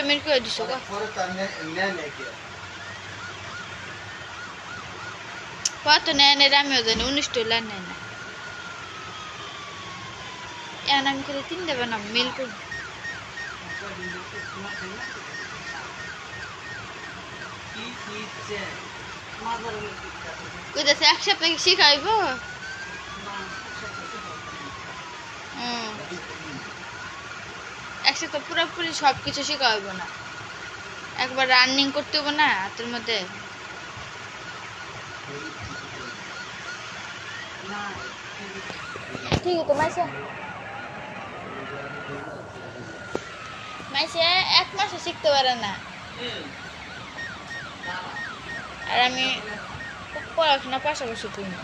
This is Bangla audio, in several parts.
মিনিট করে দিছো গো কত নেয় নেই আমিও জানি 19 লাখ নেয় না এখন আমি খেলে 3 দেবে না মিল করব কইতাছে এক সপ্তাহে শিখাইব একসাথে পুরোপুরি সবকিছু শেখা হইব না একবার রানিং করতে হইব না হাতের মধ্যে ঠিক আছে মাইসে 1 মাসও শিখতে পারে না আর আমি পড়াশোনা পাশাপাশি করি না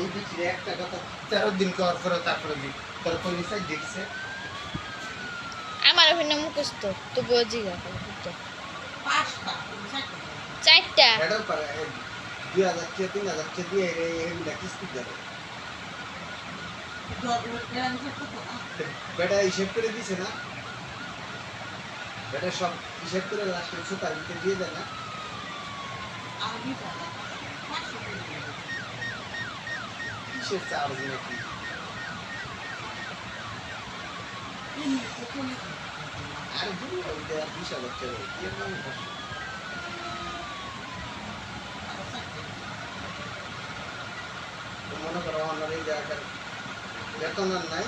এই বিচিরে একটা কথা 13 দিন করার পরে তারপরে তার পরিচয় দেখছে আমার ওখানে মুখস্থ তবুও জিগা করতো 4টা এটাও পারে 2000 কে 3000 কে দিয়ে এগুলা কিস্তি দেবে বেটা হিসেব করে দিছে না বেটা সব হিসেব করে লাস্টে ছোটা দিতে দিয়ে দেয় না কিসের চার্জ নাকি আর বুঝলো 20,000 টাকা কি এর মনে করো আমার এই জায়গাটার বেতন আর নাই